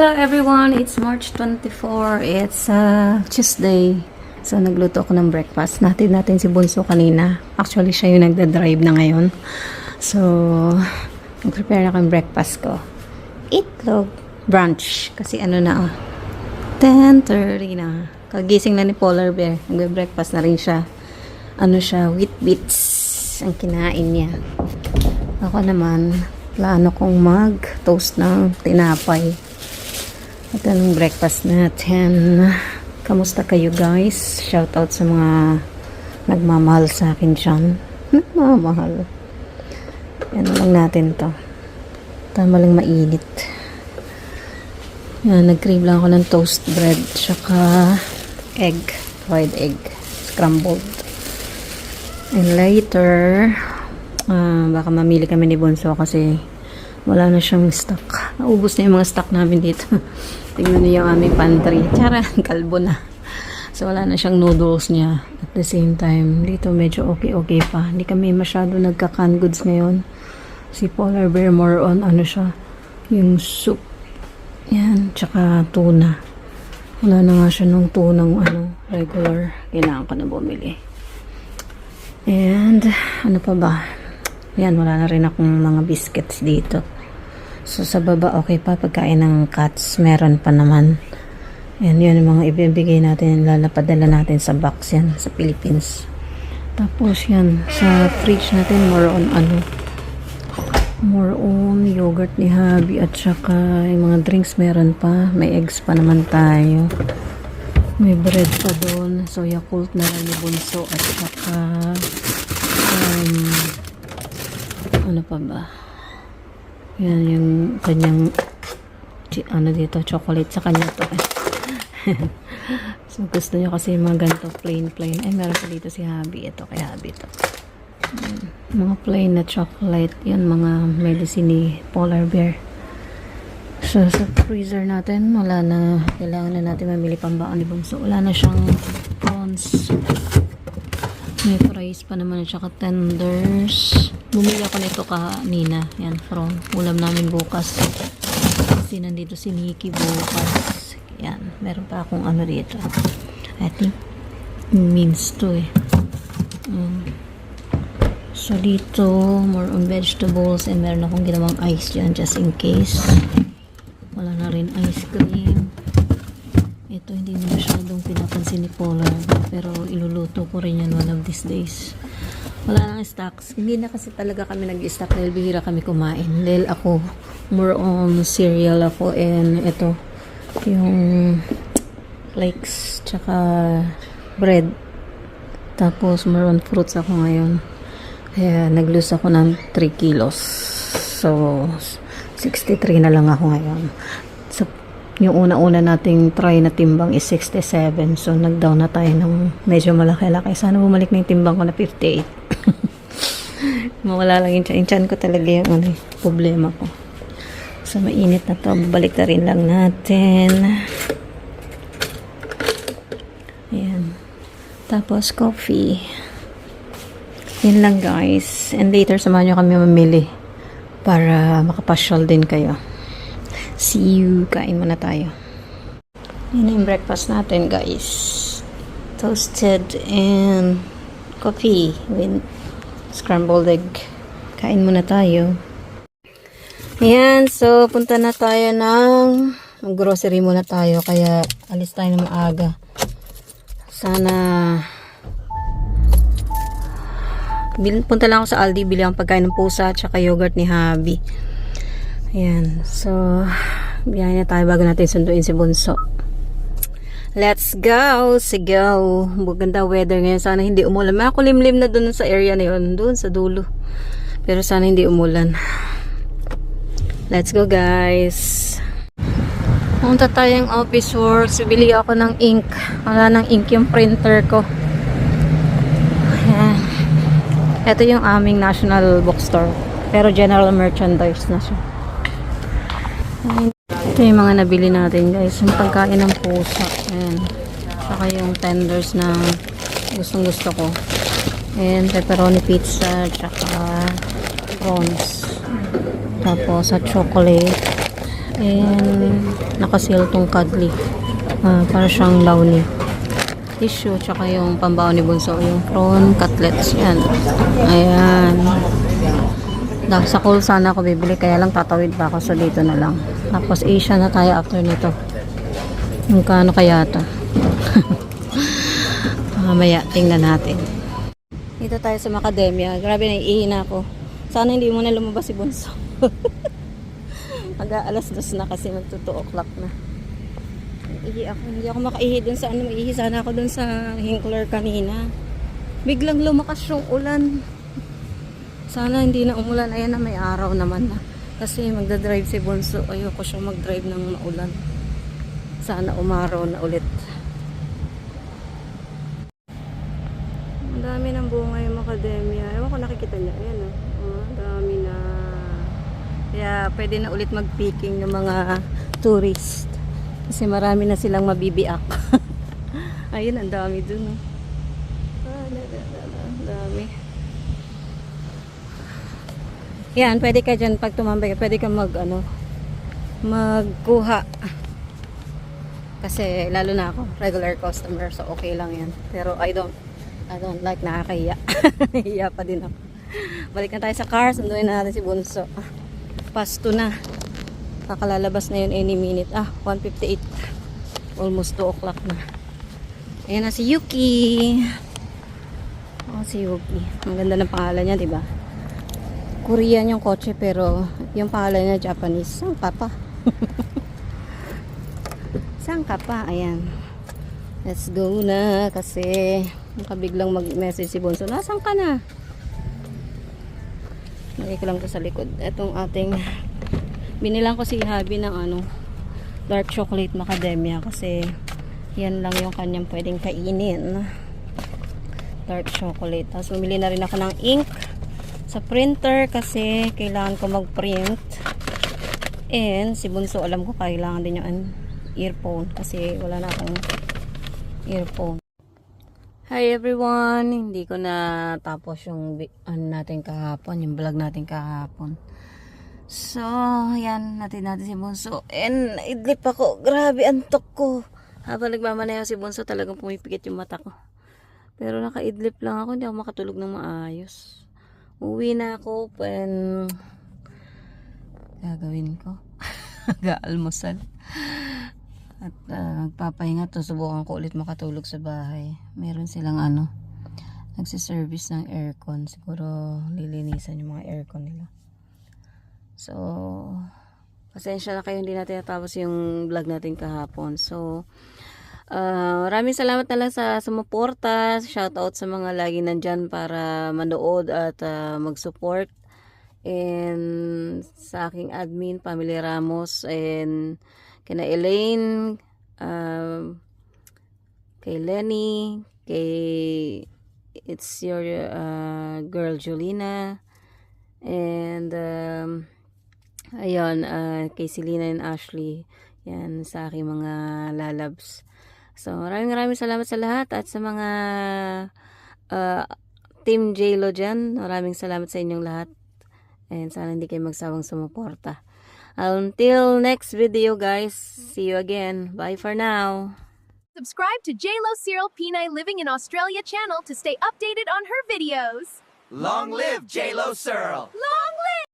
Hello everyone, it's March 24. It's Tuesday. So nagluto ako ng breakfast. Natin si Bunso kanina. Actually siya yung nagda-drive na ngayon. So nag-prepare ako ng breakfast ko. Itlog brunch. Kasi ano na 10:30 na. Kagising na ni Polar Bear. Nagbe-breakfast na rin siya. Ano siya, wheat bits ang kinain niya. Ako naman, plano kong mag-toast ng tinapay. Ito ang breakfast natin. Kamusta kayo guys? Shout out sa mga nagmamahal sa akin dyan. Nagmamahal. Yan lang natin to. Tama lang mainit. Yan, nag-crave lang ako ng toast bread. Tsaka egg. Fried egg. Scrambled. And later, baka mamili kami ni Bonso kasi wala na siyang stock. Naubos na yung mga stock namin dito. Tingnan niyo yung aming pantry. Tsara, kalbo na. So, wala na siyang noodles niya. At the same time, dito medyo okay pa. Hindi kami masyado nagka-canned goods ngayon. Si Polar Bear more on ano siya, yung soup. Yan, tsaka tuna. Wala na nga siya nung tunang regular. Kailangan ko na bumili. And, ano pa ba? Yan, wala na rin akong mga biscuits dito. So, sa baba, okay pa. Pagkain ng cats, meron pa naman. Yan, yun yung mga ibibigay natin. Lalapadala natin sa box yan, sa Philippines. Tapos, yan, sa fridge natin, more on yogurt ni Habi at saka yung mga drinks meron pa. May eggs pa naman tayo. May bread pa doon. So, Yakult na lang yung Bunso at saka ano pa ba? Yan yung kanyang dito, chocolate sa kanya to. So gusto niya kasi mga ganito plain. Ay meron pa dito si Habi. Ito kay Habi to. Mga plain na chocolate. Yan mga medicine ni Polar Bear. So sa freezer natin wala na. Kailangan na natin mamili pambaon ni Bunso. Wala na siyang prawns. May fries pa naman at saka tenders. Bumili ako nito kanina. Yan, from ulam namin bukas. Kasi nandito si Nikki bukas. Yan, meron pa akong ano dito. I think means to eh. So dito, more on vegetables and meron akong ginawang ice dyan just in case. Wala na rin ice cream. Ito hindi na masyadong pinapansin ni Polar, pero iluluto ko rin yan one of these days. Wala nang stocks. Hindi na kasi talaga kami nag-stock dahil bihira kami kumain. Dahil ako, more on cereal ako and ito, yung flakes, tsaka bread. Tapos more on fruits ako ngayon. Kaya nag-lose ako ng 3 kilos. So, 63 na lang ako ngayon. So, yung una-una nating try na timbang is 67. So, nag-down na tayo ng medyo malaki-laki. Sana bumalik na yung timbang ko na 58. Mawala lang yung tiyan ko talaga yung problema ko. So, mainit na to. Babalik na rin lang natin. Ayan. Tapos, coffee. Yan lang, guys. And later, samahan nyo kami mamili para makapasyal din kayo. See you. Kain muna tayo. Yan yung breakfast natin, guys. Toasted and coffee with scrambled egg. Kain muna tayo. Ayan. So, punta na tayo ng grocery muna tayo. Kaya, alis tayo ng maaga. Sana punta lang ako sa Aldi. Bili ang pagkain ng pusa at saka yogurt ni Habi. Ayan. So, biyahe na tayo bago natin sunduin si Bunso. Let's go! Sigaw! Maganda weather ngayon. Sana hindi umulan. Makulimlim na dun sa area na yun. Dun sa dulo. Pero sana hindi umulan. Let's go, guys! Punta tayong office works. Bili ako ng ink. Wala ng ink yung printer ko. Ayan. Ito yung aming national bookstore. Pero general merchandise na siya. Ito yung mga nabili natin, guys. Yung pagkain ng pusa. Ayan. Saka yung tenders na gustong gusto ko. And pepperoni pizza. Tsaka prawns. Tapos sa chocolate. And nakasil tong cuddly. Para siyang lawni. Tissue, tsaka yung pambaon ni Bunso, yung prawn cutlets. Yan. Ayan. Sa Kohl sana ako bibili, kaya lang tatawid pa ako, so dito na lang. Tapos Asia na tayo after nito. Yung kano kaya ito. Mamaya, tingnan natin. Dito tayo sa Macadamia. Grabe, naiihina ako. Sana hindi mo na lumabas si Bunso. Alas 2 na kasi mag 2 o'clock na. Hindi ako makaihi dun sa maihi sana ako dun sa Hinkler kanina. Biglang lumakas yung ulan. Sana hindi na umulan. Ayan na, may araw naman na. Kasi magdadrive si Bunso. Ayoko siyang mag-drive ng maulan. Sana umaraw na ulit. Ang dami ng bunga yung Macadamia. Ewan ko, nakikita niya. Ayan o. Ang dami na. Kaya pwede na ulit mag-picking ng mga tourist. Kasi marami na silang mabibiak. Ayun, ang dami dun. Ang dami. Yan, pwede ka dyan pag tumambay. Pwede ka magkuha. Kasi lalo na ako, regular customer. So okay lang yan. Pero I don't like, nakakahiya. Hiya pa din ako. Balik na tayo sa car. Sunduin na natin si Bunso. Pasto na. Kakalalabas na yun any minute. 1:58. Almost 2 o'clock na. Ayan na si Yuki. Si Yuki. Ang ganda ng pangalan niya, diba? Korean yung kotse, pero yung pangalan niya Japanese. Saan ka pa? Saan ka pa? Ayan. Let's go na kasi nakabiglang mag-message si Bunso. Nasaan ka na? Lagay ko lang ito sa likod. Itong ating binilang ko si Habi ng dark chocolate macadamia kasi yan lang yung kanyang pwedeng kainin. Dark chocolate. Tapos bumili na rin ako ng ink sa printer kasi kailangan ko mag-print. And si Bunso, alam ko kailangan din yung earphone kasi wala na akong earphone. Hi everyone! Hindi ko na tapos yung natin kahapon, yung vlog natin kahapon. So, yan, natin si Bunso. And idlip ako. Grabe, antok ko. Habang nagmamanayaw si Bunso, talagang pumipikit yung mata ko. Pero naka-idlip lang ako, hindi ako makatulog ng maayos. Uwi na ako, gagawin ko. Ga-almusal. At magpapahinga to, subukan ko ulit makatulog sa bahay. Meron silang nagsiservice ng aircon. Siguro lilinisan yung mga aircon nila. So, pasensya na kayo, hindi natin natapos yung vlog natin kahapon. So, maraming salamat na lang sa sumuporta. Shoutout sa mga lagi nandyan para manood at mag-support. And sa aking admin, Family Ramos, and kina Elaine, kay Lenny, kay It's Your Girl Julina, and ayun, kay Selena and Ashley, yan sa aking mga lalabs. So maraming salamat sa lahat at sa mga Team JLo dyan, maraming salamat sa inyong lahat, and sana hindi kayo magsawang sumuporta. Until next video guys, see you again. Bye for now. Subscribe to JLo Cyril Pinay Living in Australia channel to stay updated on her videos. Long live JLo Cyril! Long live!